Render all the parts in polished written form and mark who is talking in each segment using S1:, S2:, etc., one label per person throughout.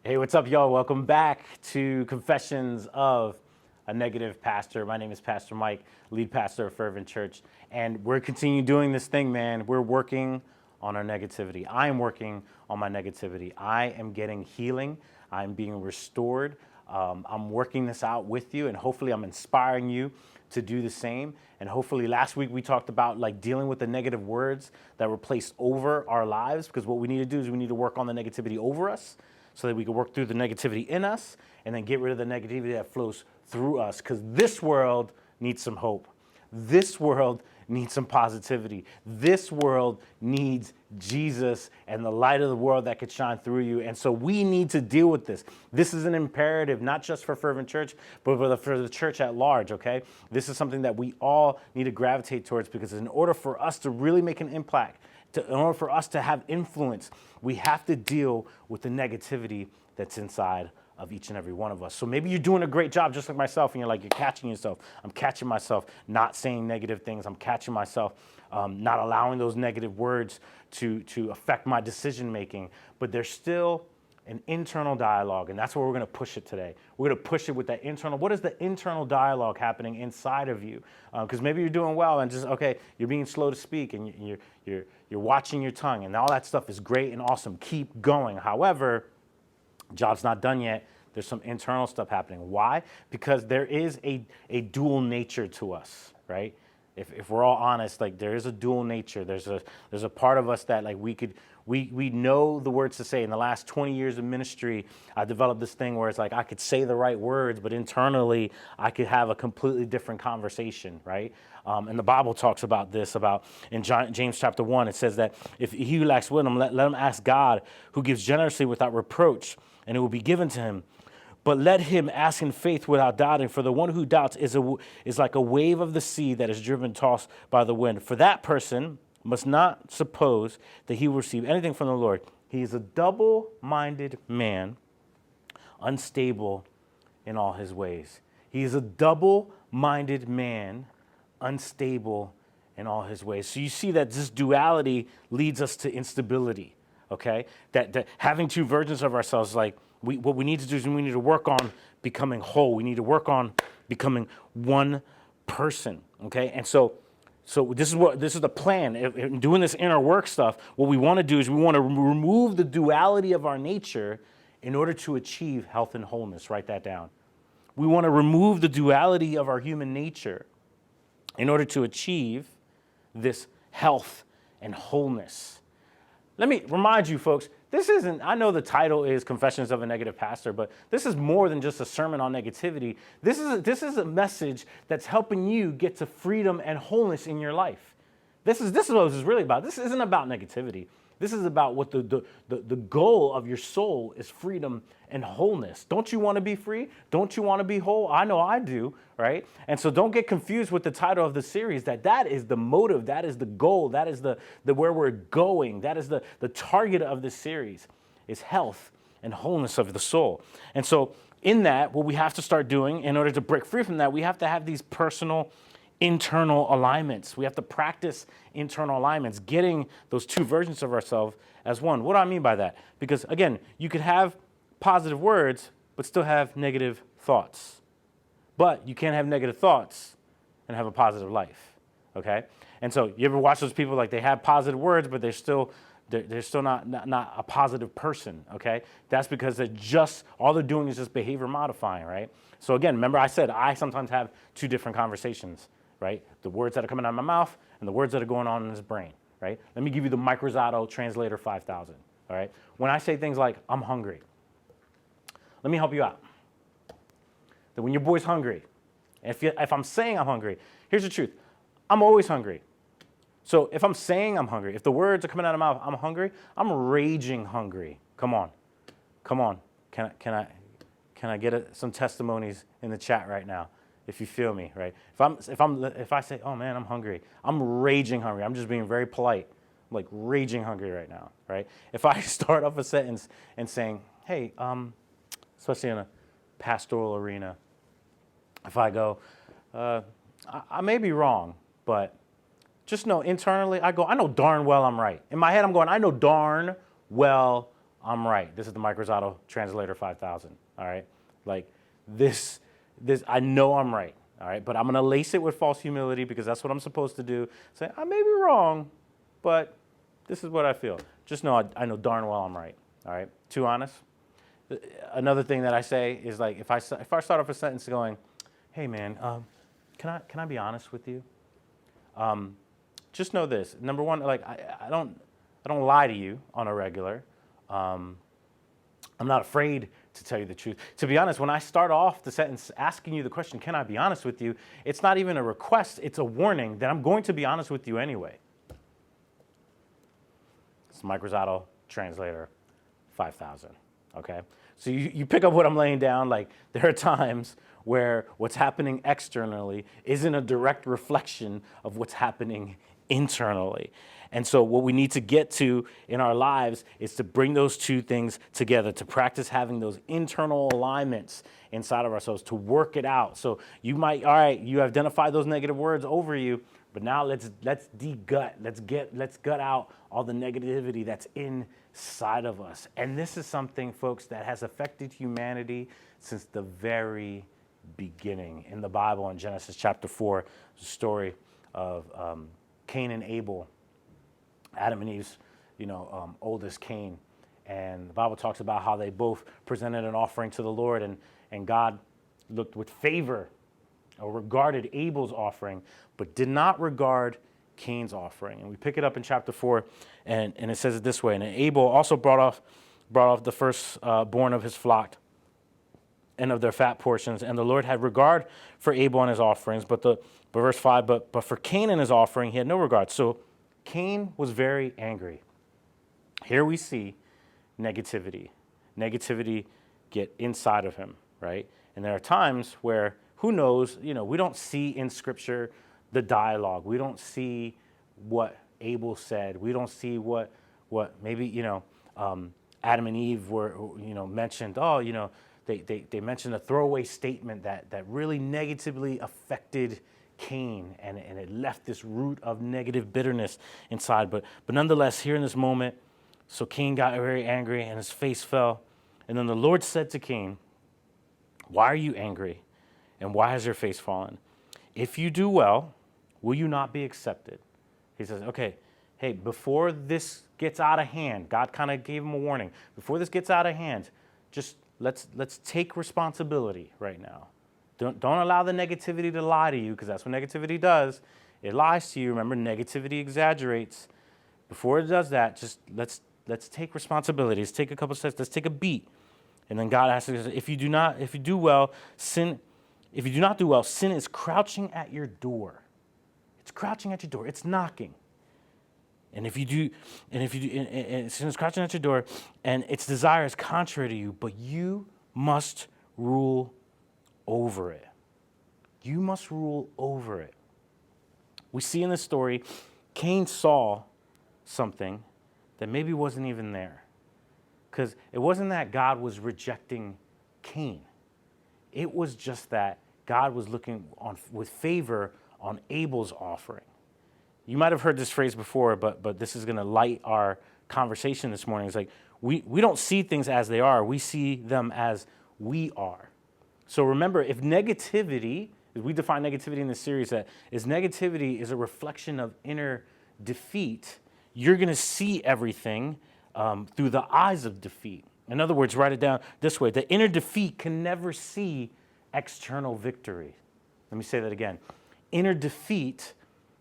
S1: Hey, what's up, y'all? Welcome back to Confessions of a Negative Pastor. My name is Pastor Mike, lead pastor of Fervent Church, and we're continuing doing this thing, man. We're working on our negativity. I am working on my negativity. I am getting healing. I'm being restored. I'm working this out with you, and hopefully I'm inspiring you to do the same. And hopefully last week we talked about like dealing with the negative words that were placed over our lives, because what we need to do is we need to work on the negativity over us, so that we can work through the negativity in us and then get rid of the negativity that flows through us. Because this world needs some hope. This world needs some positivity. This world needs Jesus and the light of the world that could shine through you. And so we need to deal with this. This is an imperative, not just for Fervent Church, but for the church at large, okay? This is something that we all need to gravitate towards, because in order for us to really make an impact, in order for us to have influence, we have to deal with the negativity that's inside of each and every one of us. So maybe you're doing a great job just like myself, and you're catching yourself. I'm catching myself not saying negative things. I'm catching myself not allowing those negative words to affect my decision making. But there's still an internal dialogue, and that's where we're going to push it today. We're going to push it with that internal. What is the internal dialogue happening inside of you? Because maybe you're doing well and just, okay, you're being slow to speak, and you're watching your tongue, and all that stuff is great and awesome. Keep going. However, job's not done yet. There's some internal stuff happening. Why? Because there is a dual nature to us, right? If we're all honest, like there is a dual nature. There's a part of us that like we know the words to say. In the last 20 years of ministry, I developed this thing where it's like I could say the right words, but internally I could have a completely different conversation, right? And the Bible talks about this, about in James chapter 1, it says that if he who lacks wisdom, let him ask God, who gives generously without reproach, and it will be given to him. But let him ask in faith without doubting, for the one who doubts is like a wave of the sea that is driven, tossed by the wind. For that person must not suppose that he will receive anything from the Lord. He is a double-minded man, unstable in all his ways. He is a double-minded man, unstable in all his ways. So you see that this duality leads us to instability, okay? That having two versions of ourselves, like what we need to do is we need to work on becoming whole. We need to work on becoming one person, okay? And so this is the plan. In doing this inner work stuff, what we want to do is we want to remove the duality of our nature in order to achieve health and wholeness. Write that down. We want to remove the duality of our human nature in order to achieve this health and wholeness. Let me remind you, folks, this isn't, I know the title is Confessions of a Negative Pastor, but this is more than just a sermon on negativity. This is a message that's helping you get to freedom and wholeness in your life. This is what this is really about. This isn't about negativity. This is about what the goal of your soul is: freedom and wholeness. Don't you want to be free? Don't you want to be whole? I know I do, right? And so don't get confused with the title of the series, that is the motive, that is the goal, that is the where we're going, that is the target of this series, is health and wholeness of the soul. And so in that, what we have to start doing in order to break free from that, we have to have these personal internal alignments. We have to practice internal alignments, getting those two versions of ourselves as one. What do I mean by that? Because again, you could have positive words, but still have negative thoughts. But you can't have negative thoughts and have a positive life, okay? And so you ever watch those people, like they have positive words, but they're still not a positive person, okay? That's because all they're doing is just behavior modifying, right? So again, remember I said I sometimes have two different conversations, right? The words that are coming out of my mouth and the words that are going on in his brain, right? Let me give you the Microsoft Translator 5000, all right? When I say things like, I'm hungry, let me help you out. That when your boy's hungry, if I'm saying I'm hungry, here's the truth. I'm always hungry. So if I'm saying I'm hungry, if the words are coming out of my mouth, I'm hungry, I'm raging hungry. Come on. Can I get some testimonies in the chat right now? If you feel me, right? If I say, oh man, I'm hungry, I'm raging hungry. I'm just being very polite. I'm like raging hungry right now, right? If I start off a sentence and saying, hey, especially in a pastoral arena, if I go, I may be wrong, but just know internally, I know darn well I'm right. In my head, I'm going, I know darn well I'm right. This is the Mike Rosado Translator 5000. All right, like this I know I'm right. All right, but I'm gonna lace it with false humility because that's what I'm supposed to do. Say I may be wrong, but this is what I feel. Just know I know darn well I'm right. All right, too honest. Another thing that I say is like if I start off a sentence going, "Hey man, can I be honest with you?" Just know this. Number one, like I don't lie to you on a regular. I'm not afraid to tell you the truth. To be honest, when I start off the sentence asking you the question, "Can I be honest with you?" It's not even a request. It's a warning that I'm going to be honest with you anyway. It's Mike Rosado Translator 5000. Okay, so you pick up what I'm laying down. Like there are times where what's happening externally isn't a direct reflection of what's happening internally. And so what we need to get to in our lives is to bring those two things together, to practice having those internal alignments inside of ourselves, to work it out. So you might, all right, you identify those negative words over you, but now let's de-gut, let's gut out all the negativity that's inside of us. And this is something, folks, that has affected humanity since the very beginning. In the Bible, in Genesis chapter 4, the story of Cain and Abel, Adam and Eve's, oldest Cain. And the Bible talks about how they both presented an offering to the Lord, and God looked with favor or regarded Abel's offering, but did not regard Cain's offering. And we pick it up in chapter 4, and it says it this way: "And Abel also brought off the first born of his flock and of their fat portions, and the Lord had regard for Abel and his offerings, but verse 5, but for Cain and his offering he had no regard." So Cain was very angry. Here we see negativity get inside of him, right? And there are times where, who knows, we don't see in Scripture the dialogue. We don't see what Abel said. We don't see what maybe, Adam and Eve were, mentioned. They mentioned a throwaway statement that really negatively affected Cain, and it left this root of negative bitterness inside. But nonetheless, here in this moment, so Cain got very angry and his face fell. And then the Lord said to Cain, "Why are you angry? And why has your face fallen? If you do well, will you not be accepted?" He says, okay, hey, before this gets out of hand, God kind of gave him a warning. Before this gets out of hand, just let's take responsibility right now. Don't allow the negativity to lie to you, because that's what negativity does. It lies to you. Remember, negativity exaggerates. Before it does that, just let's take responsibility. Let's take a couple steps. Let's take a beat. And then God asks us, if you do not do well, sin is crouching at your door. It's crouching at your door. It's knocking. And sin is crouching at your door, and its desire is contrary to you, but you must rule over it. You must rule over it. We see in this story, Cain saw something that maybe wasn't even there. Because it wasn't that God was rejecting Cain. It was just that God was looking with favor on Abel's offering. You might have heard this phrase before, but this is going to light our conversation this morning. It's like we don't see things as they are. We see them as we are. So remember, if negativity, as we define negativity in this series, that is negativity is a reflection of inner defeat, you're going to see everything through the eyes of defeat. In other words, write it down this way: the inner defeat can never see external victory. Let me say that again. Inner defeat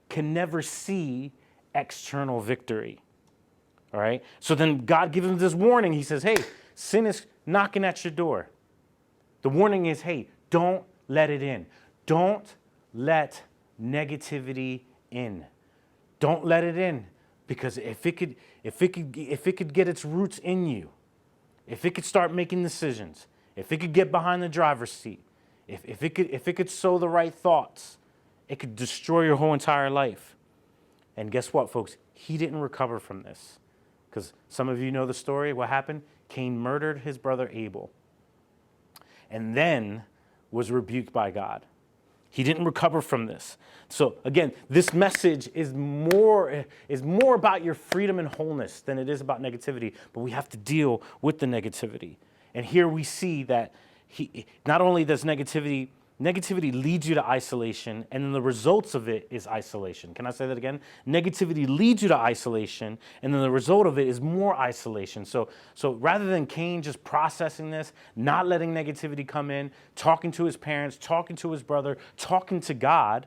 S1: can never see external victory. All right? So then God gives him this warning. He says, hey, sin is knocking at your door. The warning is, hey, don't let it in. Don't let negativity in. Don't let it in, because if it could get its roots in you, if it could start making decisions, if it could get behind the driver's seat, if it could sow the right thoughts, it could destroy your whole entire life. And guess what, folks? He didn't recover from this, because some of you know the story. What happened? Cain murdered his brother Abel, and then was rebuked by God. He didn't recover from this. So again, this message is more about your freedom and wholeness than it is about negativity, but we have to deal with the negativity. And here we see that not only does negativity leads you to isolation, and then the results of it is isolation. Can I say that again? Negativity leads you to isolation, and then the result of it is more isolation. So rather than Cain just processing this, not letting negativity come in, talking to his parents, talking to his brother, talking to God,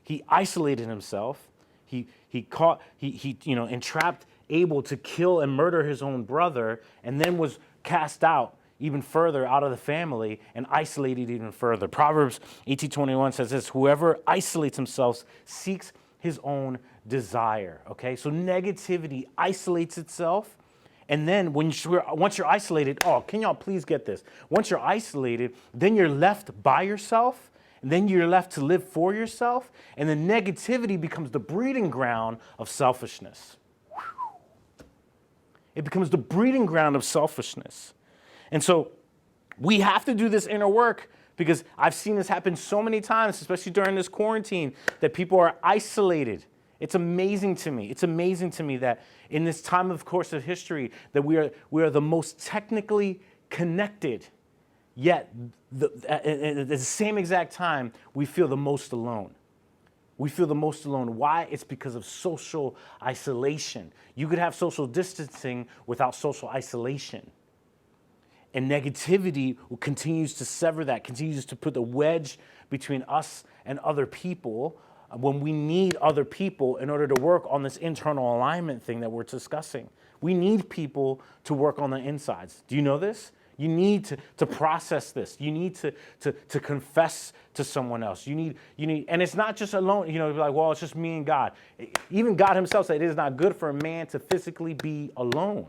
S1: he isolated himself. He entrapped Abel to kill and murder his own brother, and then was cast out even further out of the family and isolated even further. Proverbs 18:21 says this: whoever isolates himself seeks his own desire. Okay, so negativity isolates itself. And then once you're isolated, can y'all please get this? Once you're isolated, then you're left by yourself, and then you're left to live for yourself, and then negativity becomes the breeding ground of selfishness. It becomes the breeding ground of selfishness. And so we have to do this inner work, because I've seen this happen so many times, especially during this quarantine, that people are isolated. It's amazing to me. It's amazing to me that in this time of course of history that we are the most technically connected, yet at the same exact time we feel the most alone. We feel the most alone. Why? It's because of social isolation. You could have social distancing without social isolation. And negativity continues to sever that, continues to put the wedge between us and other people when we need other people in order to work on this internal alignment thing that we're discussing. We need people to work on the insides. Do you know this? You need to process this. You need to confess to someone else. You need, and it's not just alone, like, well, it's just me and God. Even God himself said it is not good for a man to physically be alone,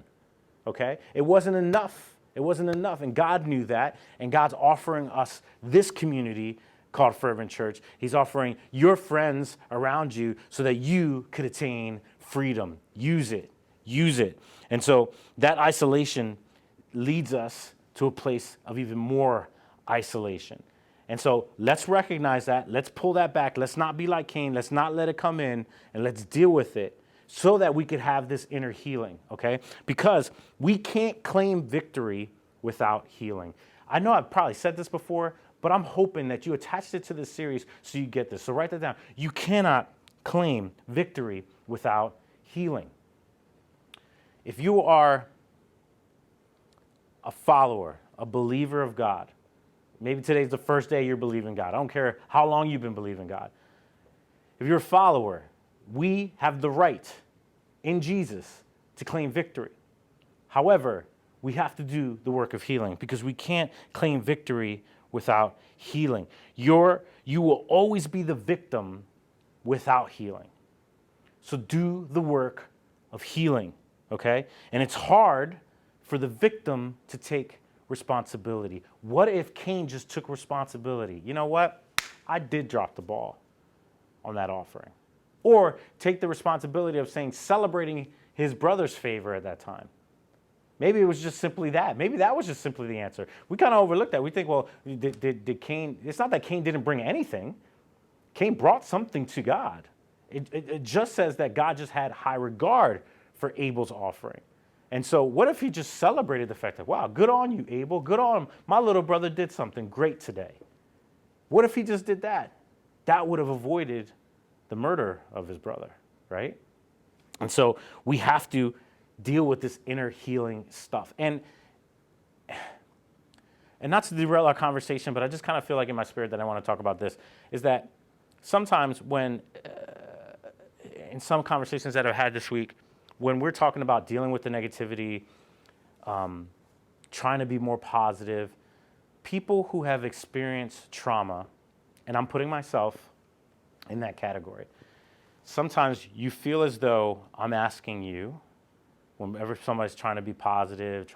S1: okay? It wasn't enough. It wasn't enough, and God knew that, and God's offering us this community called Fervent Church. He's offering your friends around you so that you could attain freedom. Use it. And so that isolation leads us to a place of even more isolation. And so let's recognize that. Let's pull that back. Let's not be like Cain. Let's not let it come in, and let's deal with it, so that we could have this inner healing, okay? Because we can't claim victory without healing. I know I've probably said this before, but I'm hoping that you attached it to this series so you get this. So write that down. You cannot claim victory without healing. If you are a follower, a believer of God, maybe today's the first day you're believing God. I don't care how long you've been believing God. If you're a follower, we have the right in Jesus to claim victory. However, we have to do the work of healing, because we can't claim victory without healing. You will always be the victim without healing. So do the work of healing, okay? And it's hard for the victim to take responsibility. What if Cain just took responsibility? You know what? I did drop the ball on that offering. Or take the responsibility of celebrating his brother's favor at that time. Maybe it was just simply that. Maybe that was just simply the answer. We kind of overlook that. We think, well, did Cain, it's not that Cain didn't bring anything. Cain brought something to God. It just says that God just had high regard for Abel's offering. And so what if he just celebrated the fact that, wow, good on you, Abel. Good on him. My little brother did something great today. What if he just did that? That would have avoided the murder of his brother, right? And so we have to deal with this inner healing stuff. And not to derail our conversation, but I just kind of feel like in my spirit that I want to talk about this, is that sometimes when, in some conversations that I've had this week, when we're talking about dealing with the negativity, trying to be more positive, people who have experienced trauma, and I'm putting myself in that category, sometimes you feel as though I'm asking you, whenever somebody's trying to be positive,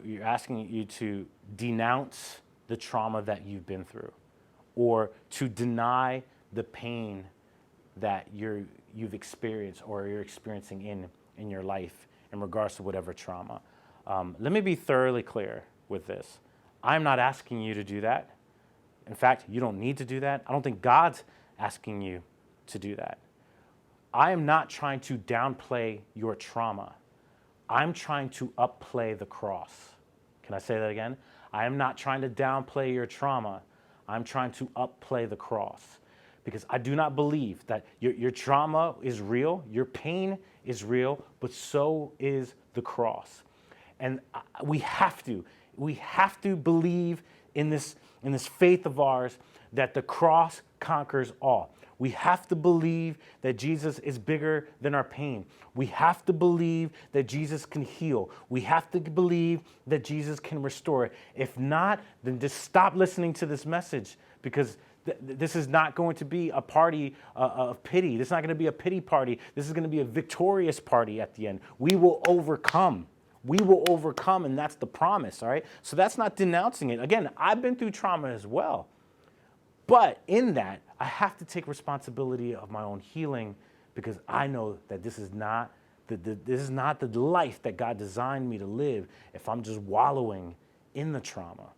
S1: you're asking you to denounce the trauma that you've been through, or to deny the pain that you've experienced or you're experiencing in your life in regards to whatever trauma. Let me be thoroughly clear with this. I'm not asking you to do that. In fact, you don't need to do that. I don't think God's asking you to do that. I am not trying to downplay your trauma. I'm trying to upplay the cross. Can I say that again? I am not trying to downplay your trauma. I'm trying to upplay the cross. Because I do not believe that your trauma is real, your pain is real, but so is the cross. And we have to believe in this faith of ours that the cross conquers all. We have to believe that Jesus is bigger than our pain. We have to believe that Jesus can heal. We have to believe that Jesus can restore. If not, then just stop listening to this message, because this is not going to be a party of pity. This is not going to be a pity party. This is going to be a victorious party at the end. We will overcome. We will overcome, and that's the promise, all right? So that's not denouncing it. Again, I've been through trauma as well. But in that, I have to take responsibility of my own healing, because I know that this is not the life that God designed me to live if I'm just wallowing in the trauma.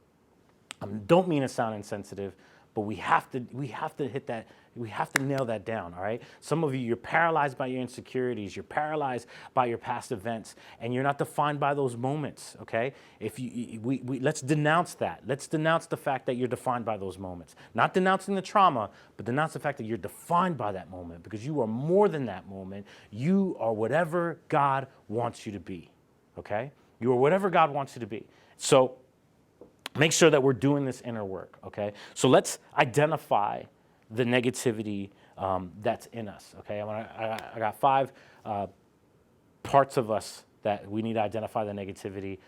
S1: I don't mean to sound insensitive, but we have to hit that. We have to nail that down, all right? Some of you, you're paralyzed by your insecurities. You're paralyzed by your past events, and you're not defined by those moments, okay? Let's denounce that. Let's denounce the fact that you're defined by those moments. Not denouncing the trauma, but denounce the fact that you're defined by that moment, because you are more than that moment. You are whatever God wants you to be, okay? You are whatever God wants you to be. So make sure that we're doing this inner work, okay? So let's identify the negativity that's in us, okay? I got 5 parts of us that we need to identify the negativity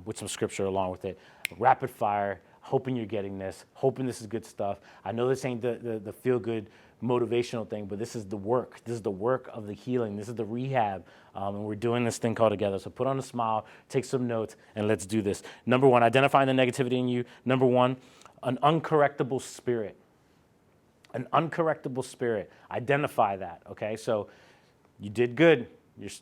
S1: with some scripture along with it. Rapid fire, hoping you're getting this, hoping this is good stuff. I know this ain't the feel-good motivational thing, but this is the work. This is the work of the healing. This is the rehab, and we're doing this thing called together. So put on a smile, take some notes, and let's do this. Number 1, identifying the negativity in you. Number 1, an uncorrectable spirit. An uncorrectable spirit. Identify that, okay? So you did good.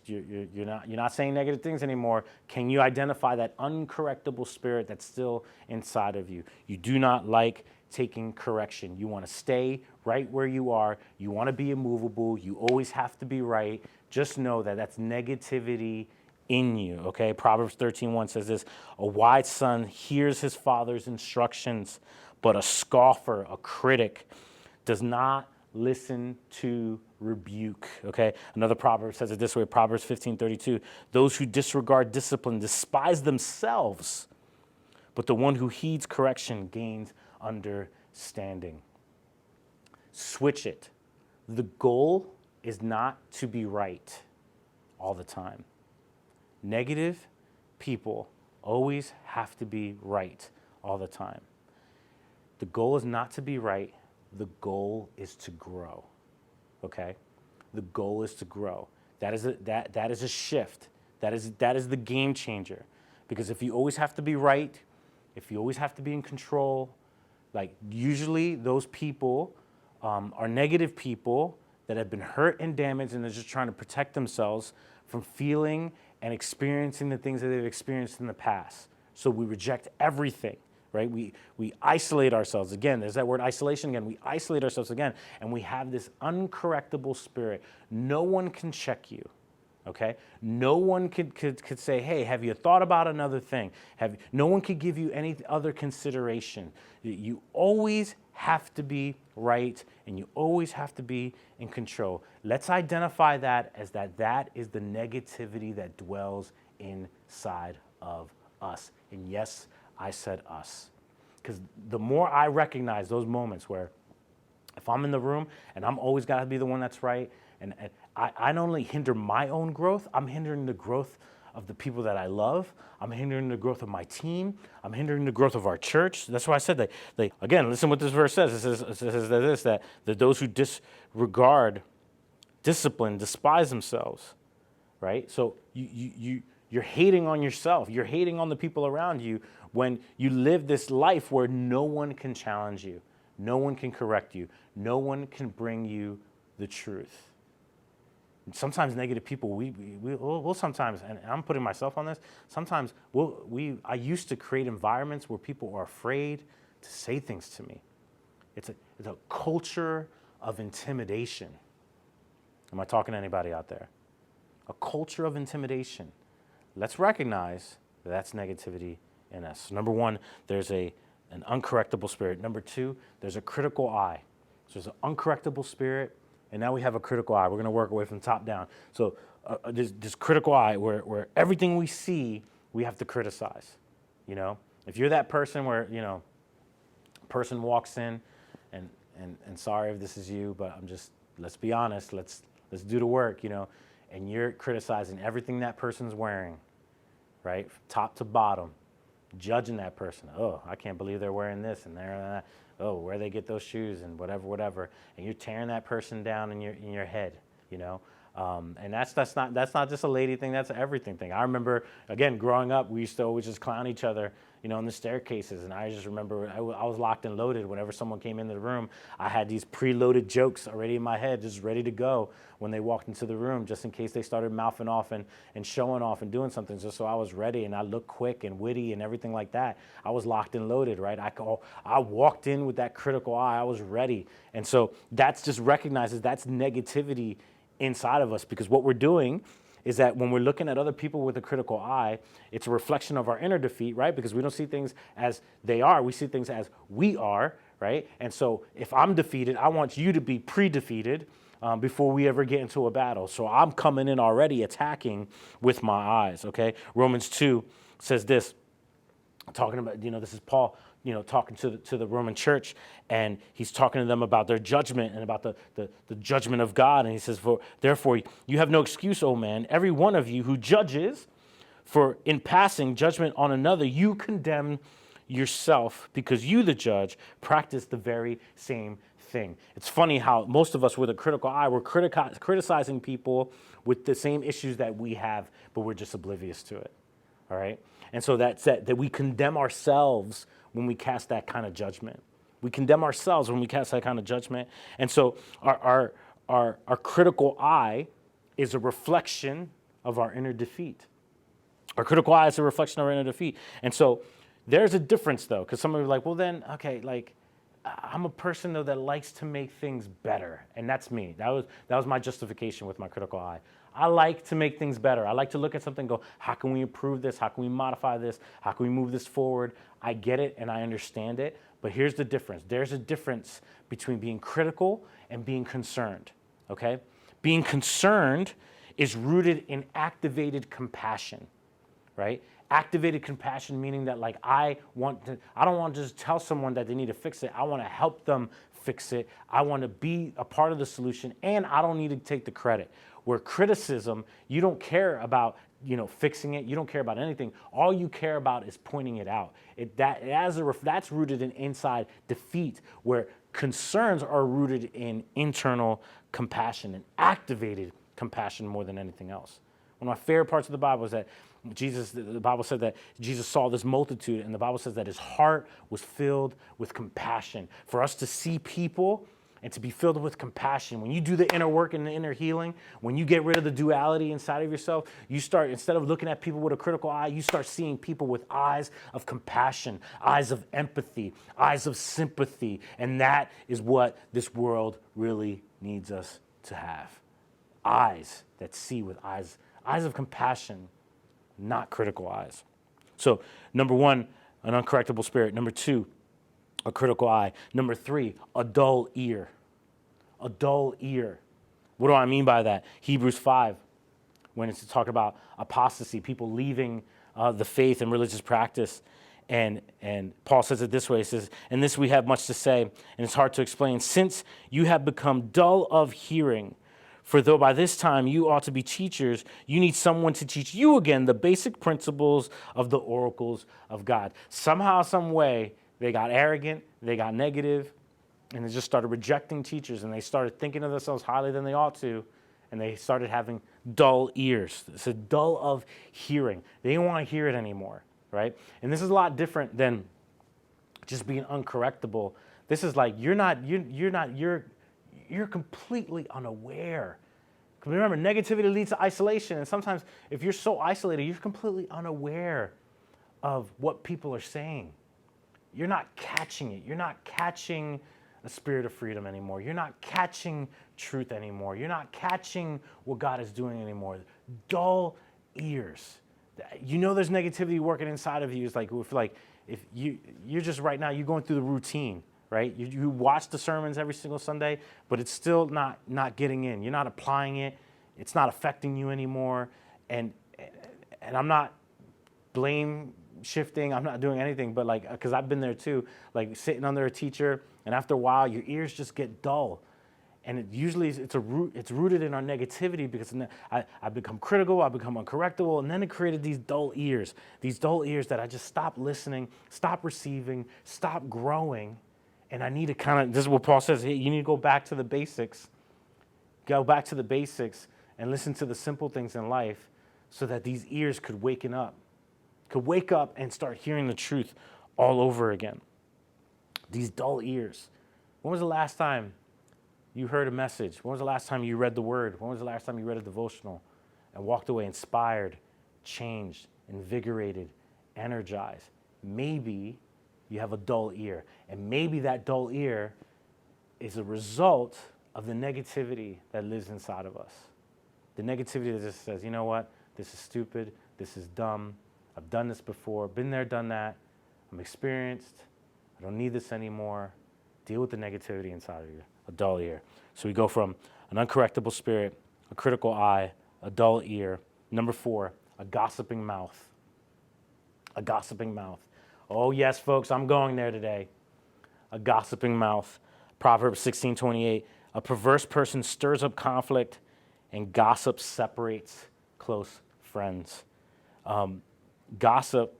S1: You're not saying negative things anymore. Can you identify that uncorrectable spirit that's still inside of you? You do not like taking correction. You want to stay right where you are. You want to be immovable. You always have to be right. Just know that that's negativity in you, okay? Proverbs 13:1 says this: a wise son hears his father's instructions, but a scoffer, a critic, does not listen to rebuke, okay? Another proverb says it this way, Proverbs 15:32, those who disregard discipline despise themselves, but the one who heeds correction gains understanding. Switch it. The goal is not to be right all the time. Negative people always have to be right all the time. The goal is not to be right. The goal is to grow, okay? The goal is to grow. That is a shift. That is the game changer. Because if you always have to be right, if you always have to be in control, like usually those people are negative people that have been hurt and damaged, and they're just trying to protect themselves from feeling and experiencing the things that they've experienced in the past. So we reject everything. Right? We isolate ourselves. Again, there's that word isolation again. We isolate ourselves again, and we have this uncorrectable spirit. No one can check you, okay? No one could say, hey, have you thought about another thing? No one could give you any other consideration. You always have to be right, and you always have to be in control. Let's identify that as that is the negativity that dwells inside of us. And yes, I said us. Because the more I recognize those moments where if I'm in the room and I'm always got to be the one that's right, and I not only hinder my own growth, I'm hindering the growth of the people that I love. I'm hindering the growth of my team. I'm hindering the growth of our church. That's why I said that. Again, listen what this verse says. It says that those who disregard discipline despise themselves, right? So you're hating on yourself. You're hating on the people around you when you live this life where no one can challenge you. No one can correct you. No one can bring you the truth. And sometimes negative people, we'll sometimes, and I'm putting myself on this, sometimes I used to create environments where people are afraid to say things to me. It's a culture of intimidation. Am I talking to anybody out there? A culture of intimidation. Let's recognize that that's negativity in us. Number one, there's an uncorrectable spirit. Number two, there's a critical eye. So there's an uncorrectable spirit, and now we have a critical eye. We're going to work away from top down. So there's this critical eye where everything we see, we have to criticize. You know, if you're that person where, you know, a person walks in, and sorry if this is you, but let's be honest, let's do the work, you know, and you're criticizing everything that person's wearing, right, top to bottom, judging that person. Oh, I can't believe they're wearing this and they're that. Oh, where they get those shoes and whatever, and you're tearing that person down in your head, you know. And that's not just a lady thing, that's an everything thing. I remember, again, growing up, we used to always just clown each other, you know, in the staircases. And I just remember I was locked and loaded. Whenever someone came into the room, I had these preloaded jokes already in my head, just ready to go when they walked into the room, just in case they started mouthing off and showing off and doing something. Just so I was ready and I looked quick and witty and everything like that. I was locked and loaded, right? I walked in with that critical eye. I was ready. And so that's just recognizes that's negativity inside of us, because what we're doing is that when we're looking at other people with a critical eye, it's a reflection of our inner defeat, right? Because we don't see things as they are, we see things as we are, right? And so if I'm defeated, I want you to be pre-defeated before we ever get into a battle. So I'm coming in already attacking with my eyes, okay? Romans 2 says this, talking about, you know, this is Paul, you know, talking to the Roman church, and he's talking to them about their judgment and about the judgment of God. And he says, therefore, you have no excuse, O man, every one of you who judges, for in passing judgment on another, you condemn yourself, because you, the judge, practice the very same thing. It's funny how most of us with a critical eye, we're criticizing people with the same issues that we have, but we're just oblivious to it. All right? And so that's that we condemn ourselves when we cast that kind of judgment. We condemn ourselves when we cast that kind of judgment. And so our critical eye is a reflection of our inner defeat. Our critical eye is a reflection of our inner defeat. And so there's a difference, though, because some of you are like, well, then, okay, like, I'm a person, though, that likes to make things better. And that's me. That was my justification with my critical eye. I like to make things better. I like to look at something and go, how can we improve this? How can we modify this? How can we move this forward? I get it and I understand it, but here's the difference. There's a difference between being critical and being concerned, okay? Being concerned is rooted in activated compassion, right? Activated compassion, meaning that, like, I don't want to just tell someone that they need to fix it. I want to help them fix it. I want to be a part of the solution, and I don't need to take the credit. Where criticism, you don't care about, you know, fixing it. You don't care about anything. All you care about is pointing it out. That's rooted in inside defeat, where concerns are rooted in internal compassion and activated compassion more than anything else. One of my favorite parts of the Bible is that the Bible said that Jesus saw this multitude, and the Bible says that his heart was filled with compassion. For us to see people and to be filled with compassion, when you do the inner work and the inner healing, when you get rid of the duality inside of yourself, you start, instead of looking at people with a critical eye, you start seeing people with eyes of compassion, eyes of empathy, eyes of sympathy. And that is what this world really needs us to have. Eyes that see with eyes of compassion, not critical eyes. So, number one, an uncorrectable spirit. Number two, a critical eye. Number three, a dull ear. A dull ear. What do I mean by that? Hebrews 5, when it's talking about apostasy, people leaving the faith and religious practice. And Paul says it this way. He says, "In this we have much to say, and it's hard to explain. Since you have become dull of hearing, for though by this time you ought to be teachers, you need someone to teach you again the basic principles of the oracles of God." Somehow, some way, they got arrogant, they got negative, and they just started rejecting teachers, and they started thinking of themselves highly than they ought to, and they started having dull ears. It's a dull of hearing. They didn't want to hear it anymore, right? And this is a lot different than just being uncorrectable. This is like you're completely unaware. Remember, negativity leads to isolation, and sometimes if you're so isolated, you're completely unaware of what people are saying. You're not catching it. You're not catching a spirit of freedom anymore. You're not catching truth anymore. You're not catching what God is doing anymore. Dull ears. You know there's negativity working inside of you. It's like if you're just right now, you're going through the routine, right? You watch the sermons every single Sunday, but it's still not getting in. You're not applying it. It's not affecting you anymore. And I'm not blame shifting. I'm not doing anything, but like, because I've been there too, like sitting under a teacher, and after a while, your ears just get dull. And it's rooted in our negativity, because I become critical, I become uncorrectable, and then it created these dull ears that I just stopped listening, stopped receiving, stopped growing. And I need to this is what Paul says, hey, you need to go back to the basics. Go back to the basics and listen to the simple things in life, so that these ears could wake up and start hearing the truth all over again. These dull ears. When was the last time you heard a message? When was the last time you read the word? When was the last time you read a devotional and walked away inspired, changed, invigorated, energized? Maybe you have a dull ear, and maybe that dull ear is a result of the negativity that lives inside of us. The negativity that just says, you know what? This is stupid. This is dumb. I've done this before, been there, done that. I'm experienced. I don't need this anymore. Deal with the negativity inside of you, a dull ear. So we go from an uncorrectable spirit, a critical eye, a dull ear. Number 4, a gossiping mouth. A gossiping mouth. Oh yes, folks, I'm going there today. A gossiping mouth. Proverbs 16:28. A perverse person stirs up conflict, and gossip separates close friends. Gossip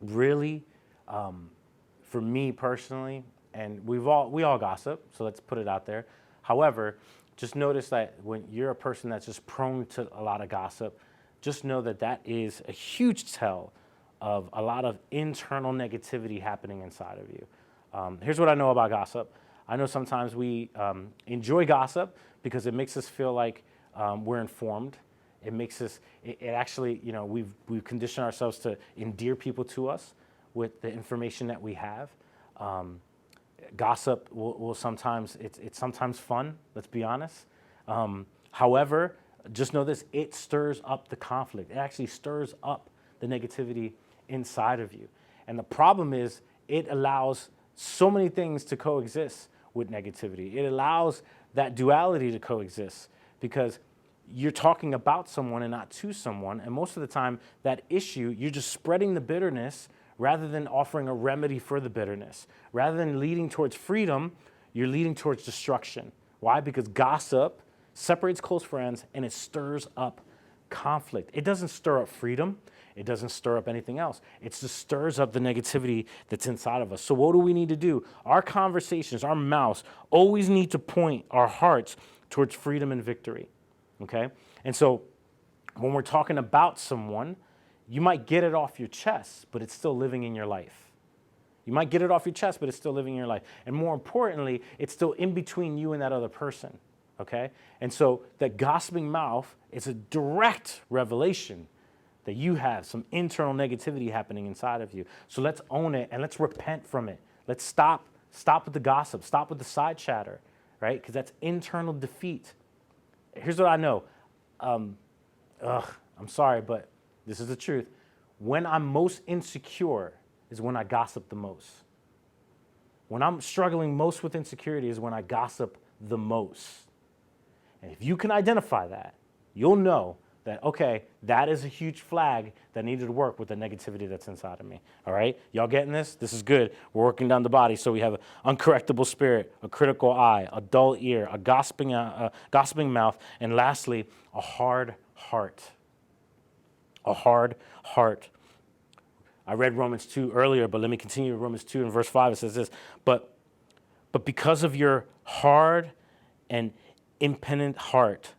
S1: really, for me personally, and we all gossip, so let's put it out there. However, just notice that when you're a person that's just prone to a lot of gossip, just know that is a huge tell of a lot of internal negativity happening inside of you. Here's what I know about gossip. I know sometimes we enjoy gossip because it makes us feel like we're informed. It makes us, it actually, we've conditioned ourselves to endear people to us with the information that we have. Gossip will sometimes, it's sometimes fun, let's be honest. However, just know this, it stirs up the conflict. It actually stirs up the negativity inside of you. And the problem is, it allows so many things to coexist with negativity. It allows that duality to coexist, because you're talking about someone and not to someone. And most of the time, that issue, you're just spreading the bitterness rather than offering a remedy for the bitterness. Rather than leading towards freedom, you're leading towards destruction. Why? Because gossip separates close friends and it stirs up conflict. It doesn't stir up freedom. It doesn't stir up anything else. It just stirs up the negativity that's inside of us. So what do we need to do? Our conversations, our mouths, always need to point our hearts towards freedom and victory. Okay? And so when we're talking about someone, you might get it off your chest, but it's still living in your life. You might get it off your chest, but it's still living in your life. And more importantly, it's still in between you and that other person. Okay? And so that gossiping mouth is a direct revelation that you have some internal negativity happening inside of you. So let's own it and let's repent from it. Let's stop with the gossip, stop with the side chatter, right? Because that's internal defeat. Here's what I know. I'm sorry, but this is the truth. When I'm most insecure is when I gossip the most. When I'm struggling most with insecurity is when I gossip the most. And if you can identify that, you'll know that, okay, that is a huge flag that needed to work with the negativity that's inside of me. All right? Y'all getting this? This is good. We're working down the body. So we have an uncorrectable spirit, a critical eye, a dull ear, a gossiping mouth, and lastly, a hard heart. A hard heart. I read Romans 2 earlier, but let me continue with Romans 2 in verse 5. It says this, but because of your hard and impenitent heart,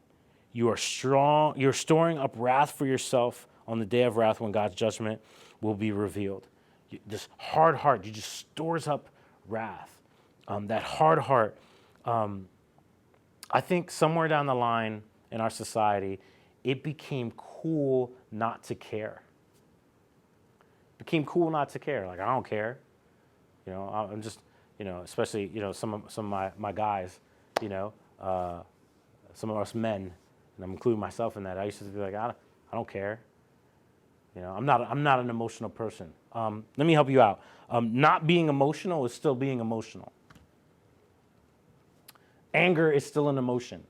S1: you're storing up wrath for yourself on the day of wrath when God's judgment will be revealed. This hard heart, you just stores up wrath. That hard heart, I think somewhere down the line in our society, it became cool not to care. It became cool not to care. Like, I don't care. I'm just, especially, some of my guys, you know, some of us men, and I'm including myself in that. I used to be like, I don't care. I'm not an emotional person. Let me help you out. Not being emotional is still being emotional. Anger is still an emotion.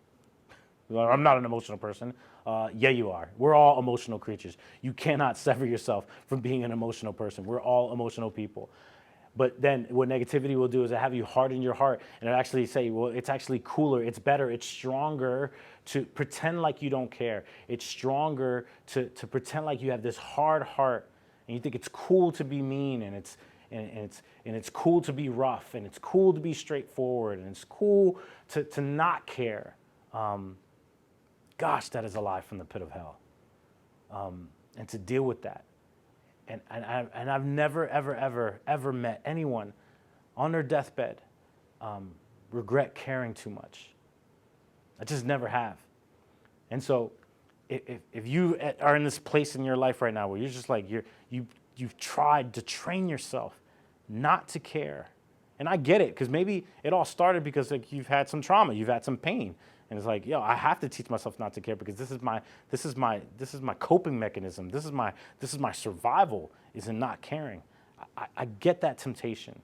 S1: I'm not an emotional person. Yeah, you are. We're all emotional creatures. You cannot sever yourself from being an emotional person. We're all emotional people. But then what negativity will do is it have you harden your heart and it actually say, well, it's actually cooler, it's better, it's stronger to pretend like you don't care. It's stronger to pretend like you have this hard heart and you think it's cool to be mean and it's cool to be rough and it's cool to be straightforward and it's cool to not care. Gosh, that is a lie from the pit of hell. And to deal with that. And I've never, ever met anyone on their deathbed regret caring too much. I just never have. And so if you are in this place in your life right now where you're just like, you've tried to train yourself not to care. And I get it, because maybe it all started because like you've had some trauma, you've had some pain. And it's like, I have to teach myself not to care because this is my coping mechanism. This is my survival, is in not caring. I get that temptation.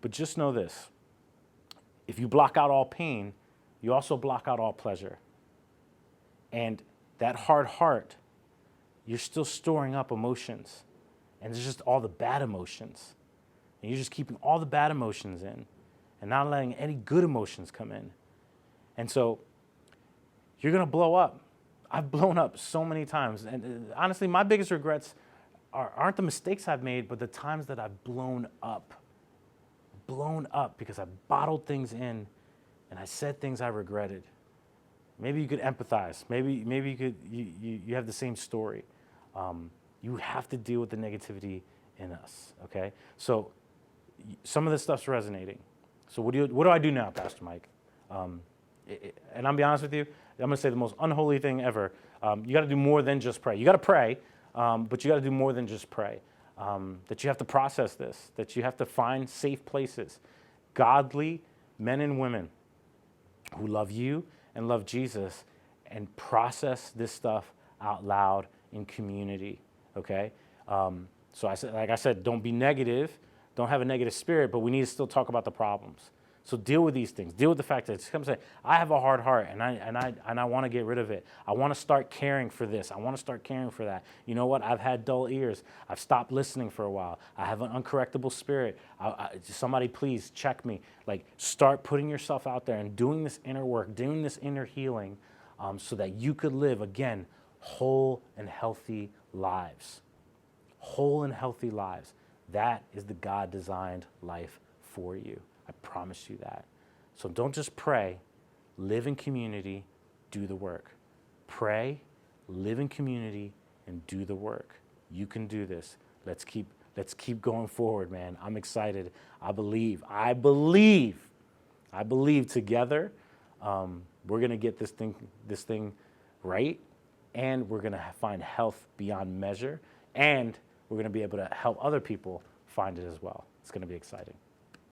S1: But just know this. If you block out all pain, you also block out all pleasure. And that hard heart, you're still storing up emotions. And it's just all the bad emotions. And you're just keeping all the bad emotions in and not letting any good emotions come in. And so you're going to blow up. I've blown up so many times. And honestly, my biggest regrets aren't the mistakes I've made, but the times that I've blown up. Blown up because I bottled things in and I said things I regretted. Maybe you could empathize. Maybe you have the same story. You have to deal with the negativity in us, okay? So some of this stuff's resonating. So what do I do now, Pastor Mike? And I'll be honest with you, I'm going to say the most unholy thing ever. You got to do more than just pray. You got to pray, but you got to do more than just pray. That you have to process this, that you have to find safe places, godly men and women who love you and love Jesus, and process this stuff out loud in community, okay? So like I said, don't be negative, don't have a negative spirit, but we need to still talk about the problems. So deal with these things. Deal with the fact that come say, I have a hard heart and I want to get rid of it. I want to start caring for this. I want to start caring for that. You know what? I've had dull ears. I've stopped listening for a while. I have an uncorrectable spirit. Somebody please check me. Like, start putting yourself out there and doing this inner work, doing this inner healing, so that you could live, again, whole and healthy lives. Whole and healthy lives. That is the God-designed life for you. I promise you that. So don't just pray, live in community, do the work. Pray, live in community, and do the work. You can do this. Let's keep going forward, man. I'm excited. I believe together we're gonna get this thing right, and we're gonna find health beyond measure, and we're gonna be able to help other people find it as well. It's gonna be exciting.